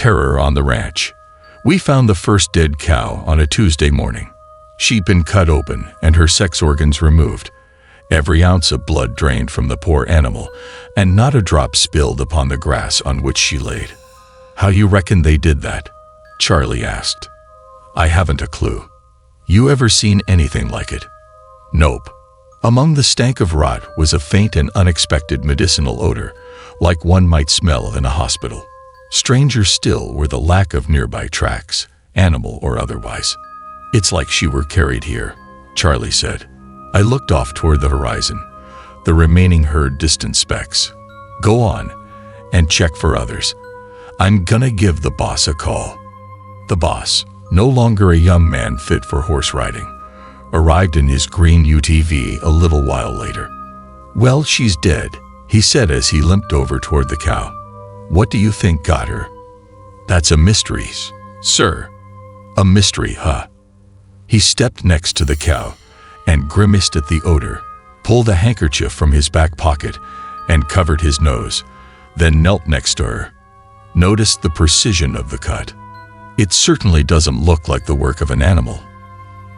Terror on the ranch. We found the first dead cow on a Tuesday morning. She'd been cut open and her sex organs removed. Every ounce of blood drained from the poor animal, and not a drop spilled upon the grass on which she laid. How you reckon they did that? Charlie asked. I haven't a clue. You ever seen anything like it? Nope. Among the stank of rot was a faint and unexpected medicinal odor, like one might smell in a hospital. Stranger still were the lack of nearby tracks, animal or otherwise. It's like she were carried here, Charlie said. I looked off toward the horizon, the remaining herd distant specks. Go on and check for others. I'm gonna give the boss a call. The boss, no longer a young man fit for horse riding, arrived in his green UTV a little while later. Well, she's dead, he said as he limped over toward the cow. What do you think got her? That's a mystery, sir. A mystery, huh? He stepped next to the cow and grimaced at the odor, pulled a handkerchief from his back pocket and covered his nose, then knelt next to her. Noticed the precision of the cut. It certainly doesn't look like the work of an animal.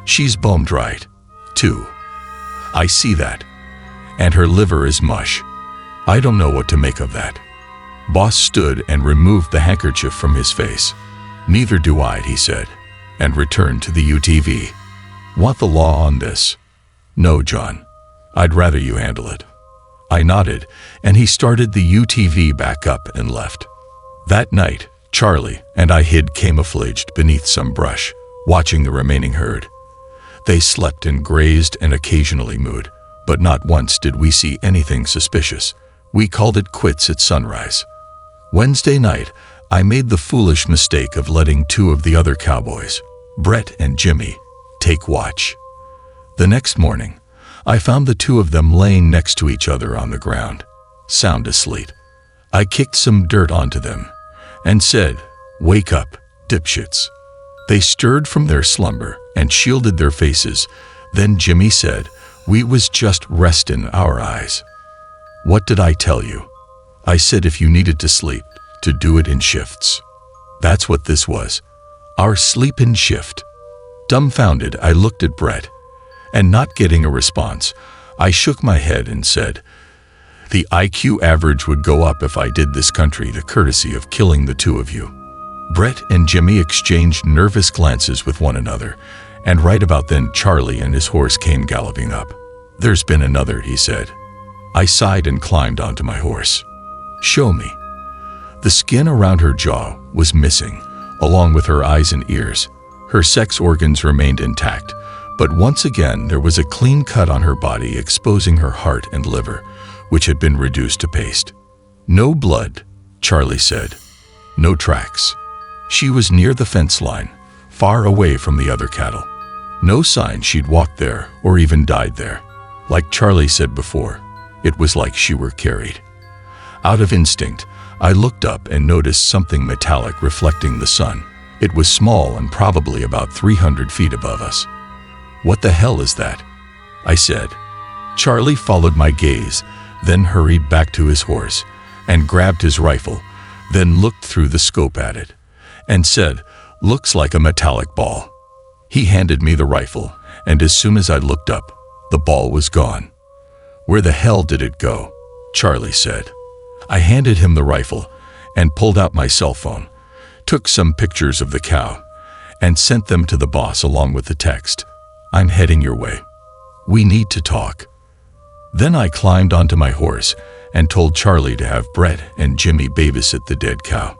She's boned right, too. I see that. And her liver is mush. I don't know what to make of that. Boss stood and removed the handkerchief from his face. Neither do I, he said, and returned to the UTV. Want the law on this? No, John. I'd rather you handle it. I nodded, and he started the UTV back up and left. That night, Charlie and I hid camouflaged beneath some brush, watching the remaining herd. They slept and grazed and occasionally mooed, but not once did we see anything suspicious. We called it quits at sunrise. Wednesday night, I made the foolish mistake of letting two of the other cowboys, Brett and Jimmy, take watch. The next morning, I found the two of them laying next to each other on the ground, sound asleep. I kicked some dirt onto them and said, "Wake up, dipshits." They stirred from their slumber and shielded their faces. Then Jimmy said, "We was just resting our eyes." What did I tell you? I said if you needed to sleep, to do it in shifts. That's what this was, our sleep-in shift. Dumbfounded, I looked at Brett, and not getting a response, I shook my head and said, "The IQ average would go up if I did this country the courtesy of killing the two of you." Brett and Jimmy exchanged nervous glances with one another, and right about then Charlie and his horse came galloping up. "There's been another," he said. I sighed and climbed onto my horse. "Show me." The skin around her jaw was missing, along with her eyes and ears. Her sex organs remained intact, but once again there was a clean cut on her body exposing her heart and liver, which had been reduced to paste. "No blood," Charlie said. "No tracks." She was near the fence line, far away from the other cattle. No sign she'd walked there or even died there. Like Charlie said before, it was like she were carried. Out of instinct, I looked up and noticed something metallic reflecting the sun. It was small and probably about 300 feet above us. "What the hell is that?" I said. Charlie followed my gaze, then hurried back to his horse and grabbed his rifle, then looked through the scope at it and said, "Looks like a metallic ball." He handed me the rifle, and as soon as I looked up, the ball was gone. "Where the hell did it go?" Charlie said. I handed him the rifle and pulled out my cell phone, took some pictures of the cow, and sent them to the boss along with the text, "I'm heading your way. We need to talk." Then I climbed onto my horse and told Charlie to have Brett and Jimmy babysit the dead cow.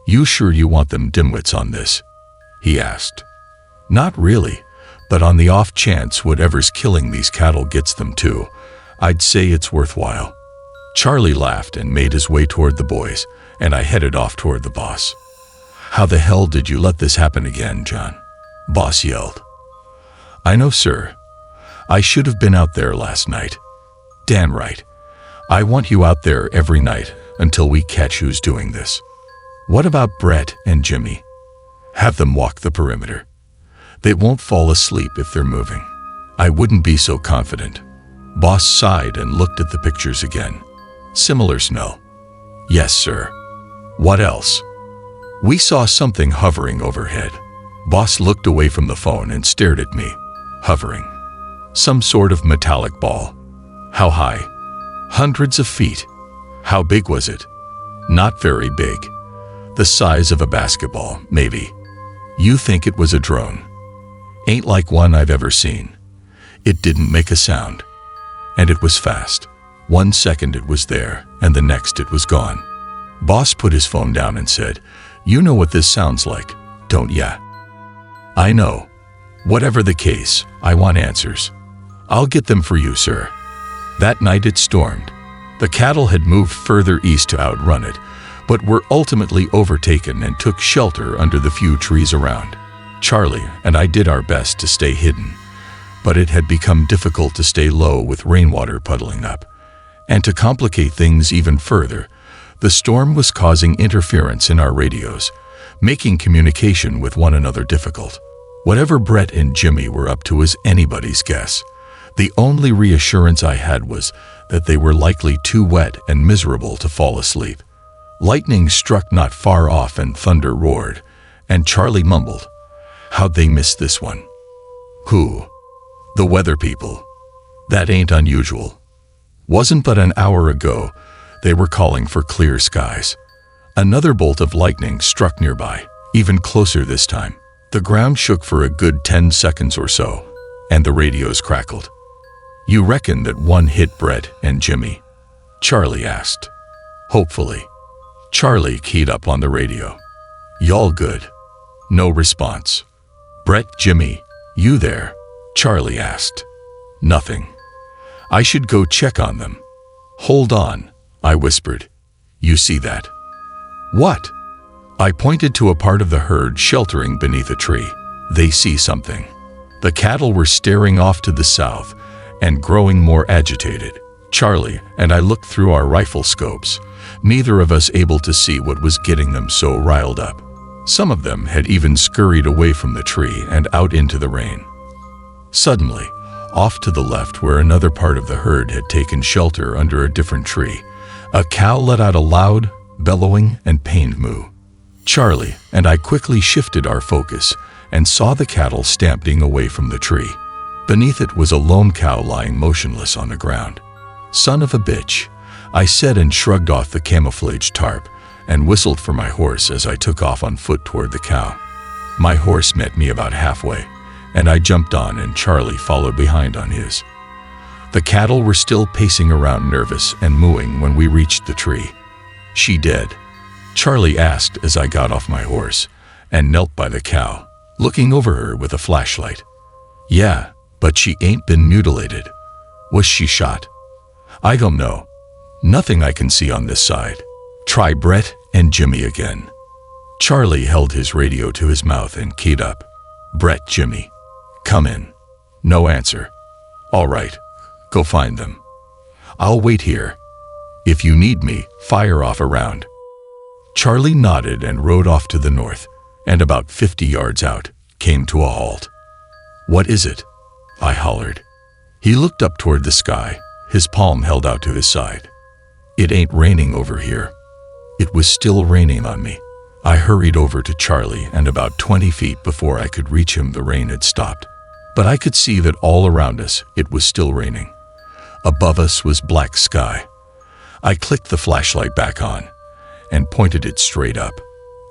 "You sure you want them dimwits on this?" he asked. "Not really, but on the off chance whatever's killing these cattle gets them too, I'd say it's worthwhile." Charlie laughed and made his way toward the boys, and I headed off toward the boss. "How the hell did you let this happen again, John?" Boss yelled. "I know, sir. I should have been out there last night." "Damn right. I want you out there every night until we catch who's doing this." "What about Brett and Jimmy?" "Have them walk the perimeter. They won't fall asleep if they're moving." "I wouldn't be so confident." Boss sighed and looked at the pictures again. "Similar smell." "Yes, sir." "What else?" We saw something hovering overhead. Boss looked away from the phone and stared at me. Hovering. Some sort of metallic ball. How high? Hundreds of feet. How big was it? Not very big. The size of a basketball, maybe. You think it was a drone? Ain't like one I've ever seen. It didn't make a sound. And it was fast. 1 second it was there, and the next it was gone. Boss put his phone down and said, "You know what this sounds like, don't ya?" "I know. Whatever the case, I want answers. I'll get them for you, sir." That night it stormed. The cattle had moved further east to outrun it, but were ultimately overtaken and took shelter under the few trees around. Charlie and I did our best to stay hidden, but it had become difficult to stay low with rainwater puddling up. And to complicate things even further, the storm was causing interference in our radios, making communication with one another difficult. Whatever Brett and Jimmy were up to was anybody's guess. The only reassurance I had was that they were likely too wet and miserable to fall asleep. Lightning struck not far off and thunder roared, and Charlie mumbled, "How'd they miss this one?" "Who?" "The weather people. That ain't unusual. Wasn't but an hour ago they were calling for clear skies." Another bolt of lightning struck nearby, even closer this time. The ground shook for a good 10 seconds or so, and the radios crackled. "You reckon that one hit Brett and Jimmy?" Charlie asked. "Hopefully." Charlie keyed up on the radio. "Y'all good?" No response. "Brett, Jimmy, you there?" Charlie asked. "Nothing." "I should go check on them." "Hold on," I whispered. "You see that?" "What?" I pointed to a part of the herd sheltering beneath a tree. "They see something." The cattle were staring off to the south and growing more agitated. Charlie and I looked through our rifle scopes, neither of us able to see what was getting them so riled up. Some of them had even scurried away from the tree and out into the rain. Suddenly, off to the left where another part of the herd had taken shelter under a different tree, a cow let out a loud, bellowing, and pained moo. Charlie and I quickly shifted our focus and saw the cattle stamping away from the tree. Beneath it was a lone cow lying motionless on the ground. "Son of a bitch," I said and shrugged off the camouflage tarp and whistled for my horse as I took off on foot toward the cow. My horse met me about halfway, and I jumped on and Charlie followed behind on his. The cattle were still pacing around nervous and mooing when we reached the tree. "She dead?" Charlie asked as I got off my horse and knelt by the cow, looking over her with a flashlight. "Yeah, but she ain't been mutilated." "Was she shot?" "I don't know. Nothing I can see on this side." "Try Brett and Jimmy again." Charlie held his radio to his mouth and keyed up. "Brett, Jimmy. Come in." No answer. "All right, go find them. I'll wait here. If you need me, fire off a round." Charlie nodded and rode off to the north, and about 50 yards out, came to a halt. "What is it?" I hollered. He looked up toward the sky, his palm held out to his side. "It ain't raining over here." It was still raining on me. I hurried over to Charlie, and about 20 feet before I could reach him, the rain had stopped. But I could see that all around us, it was still raining. Above us was black sky. I clicked the flashlight back on and pointed it straight up.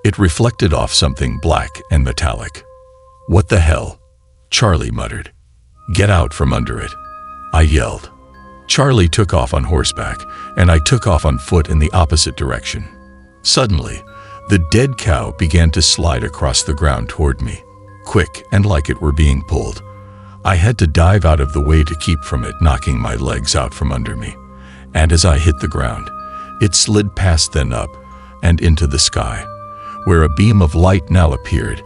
It reflected off something black and metallic. "What the hell?" Charlie muttered. "Get out from under it," I yelled. Charlie took off on horseback, and I took off on foot in the opposite direction. Suddenly, the dead cow began to slide across the ground toward me, quick and like it were being pulled. I had to dive out of the way to keep from it knocking my legs out from under me, and as I hit the ground, it slid past, then up and into the sky, where a beam of light now appeared,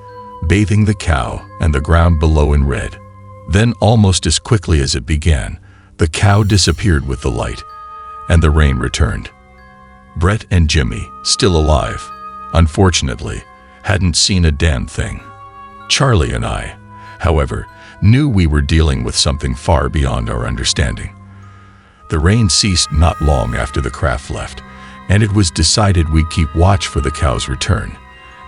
bathing the cow and the ground below in red. Then, almost as quickly as it began, the cow disappeared with the light, and the rain returned. Brett and Jimmy, still alive, unfortunately, hadn't seen a damn thing. Charlie and I, however, knew we were dealing with something far beyond our understanding. The rain ceased not long after the craft left, and it was decided we'd keep watch for the cow's return,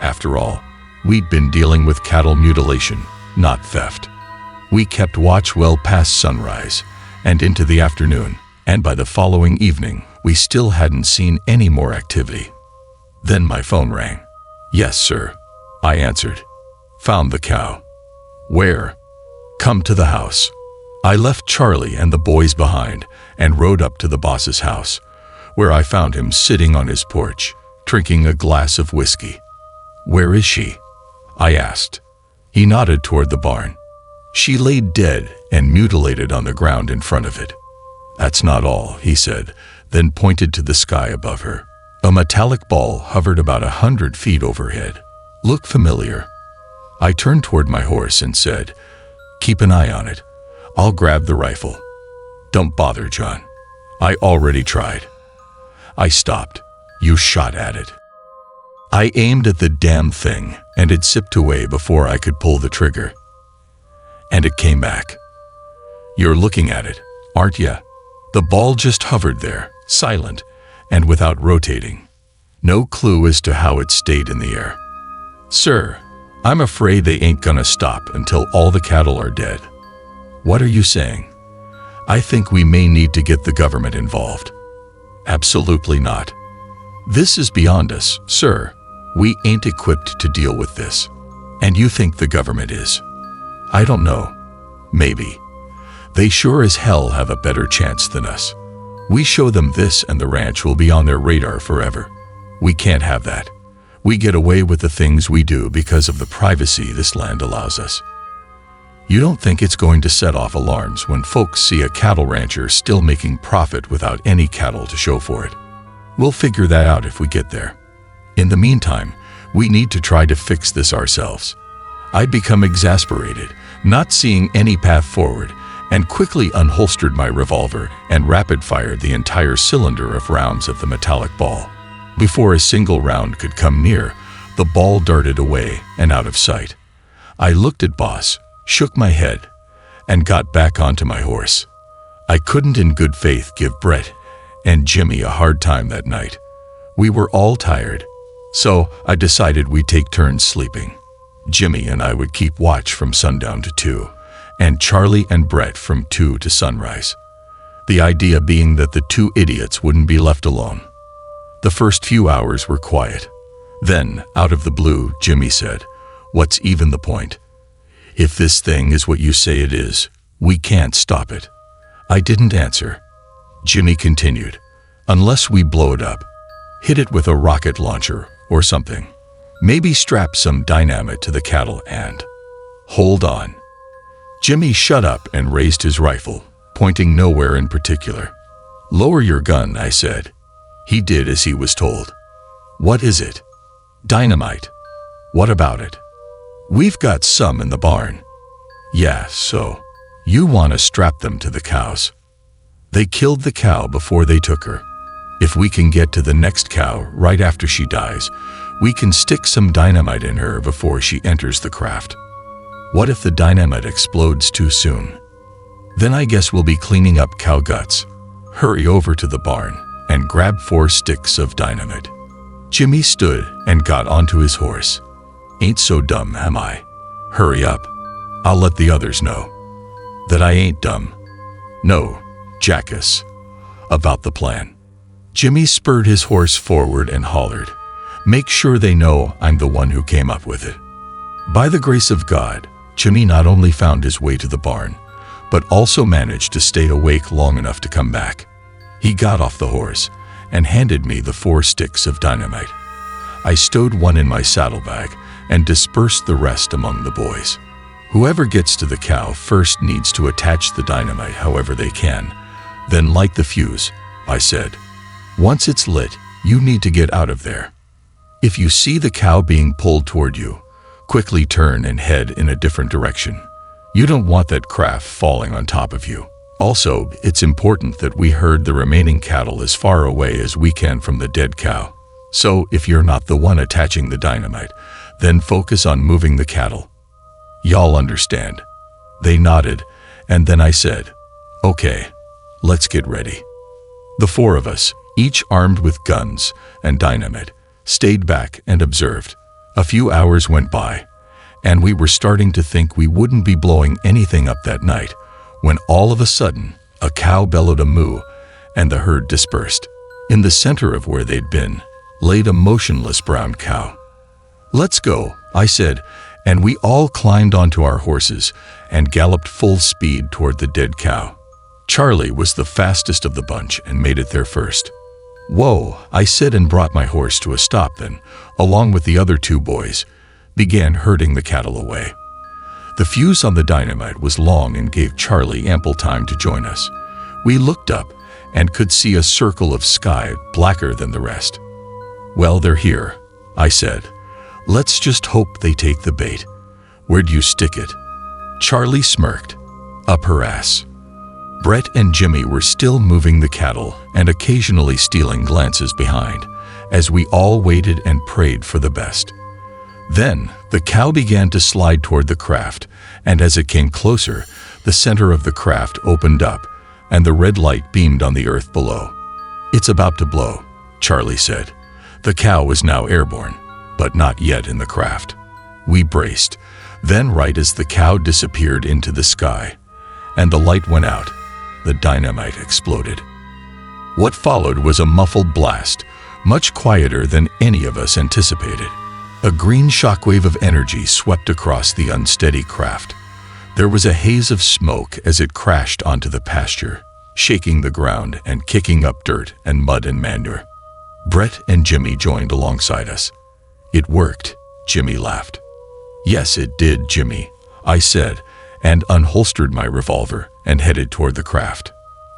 After all, we'd been dealing with cattle mutilation, not theft. We kept watch well past sunrise and into the afternoon, and by the following evening, we still hadn't seen any more activity. Then my phone rang. "Yes, sir," I answered. "Found the cow." "Where?" "Come to the house." I left Charlie and the boys behind and rode up to the boss's house, where I found him sitting on his porch, drinking a glass of whiskey. "Where is she?" I asked. He nodded toward the barn. "She lay dead and mutilated on the ground in front of it." "That's not all," he said, then pointed to the sky above her. A metallic ball hovered about 100 feet overhead. "Look familiar." I turned toward my horse and said, "Keep an eye on it. I'll grab the rifle." "Don't bother, John. I already tried." I stopped. "You shot at it." I aimed at the damn thing, and it zipped away before I could pull the trigger. And it came back. "You're looking at it, aren't ya?" The ball just hovered there, silent and without rotating. No clue as to how it stayed in the air. "Sir, I'm afraid they ain't gonna stop until all the cattle are dead." "What are you saying?" "I think we may need to get the government involved." "Absolutely not. This is beyond us, sir. We ain't equipped to deal with this." "And you think the government is?" "I don't know. Maybe. They sure as hell have a better chance than us. We show them this and the ranch will be on their radar forever. We can't have that. We get away with the things we do because of the privacy this land allows us." "You don't think it's going to set off alarms when folks see a cattle rancher still making profit without any cattle to show for it?" "We'll figure that out if we get there. In the meantime, we need to try to fix this ourselves." I'd become exasperated, not seeing any path forward, and quickly unholstered my revolver and rapid-fired the entire cylinder of rounds at the metallic ball. Before a single round could come near, the ball darted away and out of sight. I looked at Boss, shook my head, and got back onto my horse. I couldn't in good faith give Brett and Jimmy a hard time that night. We were all tired, so I decided we'd take turns sleeping. Jimmy and I would keep watch from sundown to 2, and Charlie and Brett from 2 to sunrise. The idea being that the two idiots wouldn't be left alone. The first few hours were quiet. Then, out of the blue, Jimmy said, "What's even the point? If this thing is what you say it is, we can't stop it." I didn't answer. Jimmy continued, "Unless we blow it up, hit it with a rocket launcher or something. Maybe strap some dynamite to the cattle and..." "Hold on." Jimmy shut up and raised his rifle, pointing nowhere in particular. "Lower your gun," I said. He did as he was told. "What is it?" "Dynamite." "What about it?" "We've got some in the barn." "Yeah, so you want to strap them to the cows?" "They killed the cow before they took her. If we can get to the next cow right after she dies, we can stick some dynamite in her before she enters the craft." "What if the dynamite explodes too soon?" "Then I guess we'll be cleaning up cow guts. Hurry over to the barn and grab 4 sticks of dynamite." Jimmy stood and got onto his horse. "Ain't so dumb, am I? Hurry up. I'll let the others know." "That I ain't dumb." "No, jackass. About the plan." Jimmy spurred his horse forward and hollered, "Make sure they know I'm the one who came up with it." By the grace of God, Jimmy not only found his way to the barn, but also managed to stay awake long enough to come back. He got off the horse and handed me the 4 sticks of dynamite. I stowed one in my saddlebag and dispersed the rest among the boys. "Whoever gets to the cow first needs to attach the dynamite however they can, then light the fuse," I said. "Once it's lit, you need to get out of there. If you see the cow being pulled toward you, quickly turn and head in a different direction. You don't want that craft falling on top of you. Also, it's important that we herd the remaining cattle as far away as we can from the dead cow. So if you're not the one attaching the dynamite, then focus on moving the cattle. Y'all understand?" They nodded, and then I said, "Okay, let's get ready." The 4 of us, each armed with guns and dynamite, stayed back and observed. A few hours went by, and we were starting to think we wouldn't be blowing anything up that night, when all of a sudden, a cow bellowed a moo, and the herd dispersed. In the center of where they'd been, laid a motionless brown cow. "Let's go," I said, and we all climbed onto our horses and galloped full speed toward the dead cow. Charlie was the fastest of the bunch and made it there first. "Whoa," I said, and brought my horse to a stop, then, along with the other two boys, began herding the cattle away. The fuse on the dynamite was long and gave Charlie ample time to join us. We looked up and could see a circle of sky blacker than the rest. "Well, they're here," I said. "Let's just hope they take the bait. Where'd you stick it?" Charlie smirked. "Up her ass." Brett and Jimmy were still moving the cattle and occasionally stealing glances behind, as we all waited and prayed for the best. Then, the cow began to slide toward the craft, and as it came closer, the center of the craft opened up, and the red light beamed on the earth below. "It's about to blow," Charlie said. The cow was now airborne, but not yet in the craft. We braced. Then, right as the cow disappeared into the sky, and the light went out, the dynamite exploded. What followed was a muffled blast, much quieter than any of us anticipated. A green shockwave of energy swept across the unsteady craft. There was a haze of smoke as it crashed onto the pasture, shaking the ground and kicking up dirt and mud and manure. Brett and Jimmy joined alongside us. "It worked," Jimmy laughed. "Yes, it did, Jimmy," I said, and unholstered my revolver and headed toward the craft.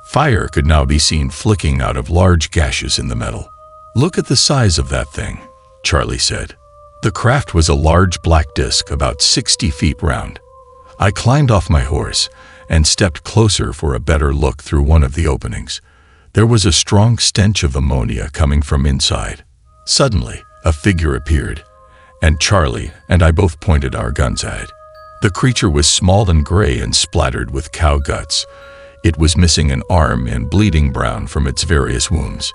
Fire could now be seen flicking out of large gashes in the metal. "Look at the size of that thing," Charlie said. The craft was a large black disc about 60 feet round. I climbed off my horse and stepped closer for a better look through one of the openings. There was a strong stench of ammonia coming from inside. Suddenly, a figure appeared, and Charlie and I both pointed our guns at it. The creature was small and gray and splattered with cow guts. It was missing an arm and bleeding brown from its various wounds.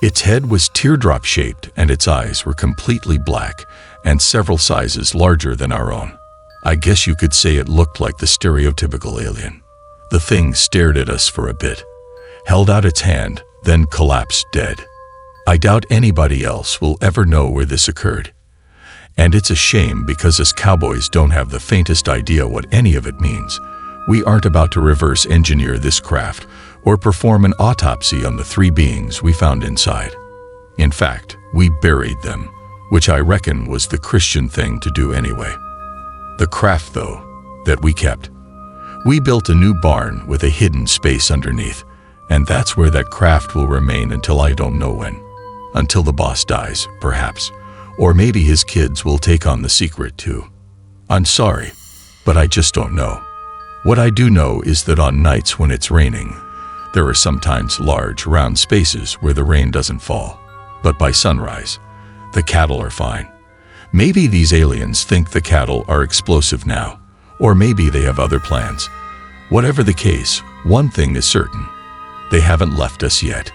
Its head was teardrop-shaped, and its eyes were completely black and several sizes larger than our own. I guess you could say it looked like the stereotypical alien. The thing stared at us for a bit, held out its hand, then collapsed dead. I doubt anybody else will ever know where this occurred. And it's a shame, because us cowboys don't have the faintest idea what any of it means. We aren't about to reverse engineer this craft or perform an autopsy on the three beings we found inside. In fact, we buried them, which I reckon was the Christian thing to do anyway. The craft, though, that we kept. We built a new barn with a hidden space underneath, and that's where that craft will remain until I don't know when. Until the boss dies, perhaps. Or maybe his kids will take on the secret too. I'm sorry, but I just don't know. What I do know is that on nights when it's raining, there are sometimes large, round spaces where the rain doesn't fall. But by sunrise, the cattle are fine. Maybe these aliens think the cattle are explosive now, or maybe they have other plans. Whatever the case, one thing is certain: they haven't left us yet.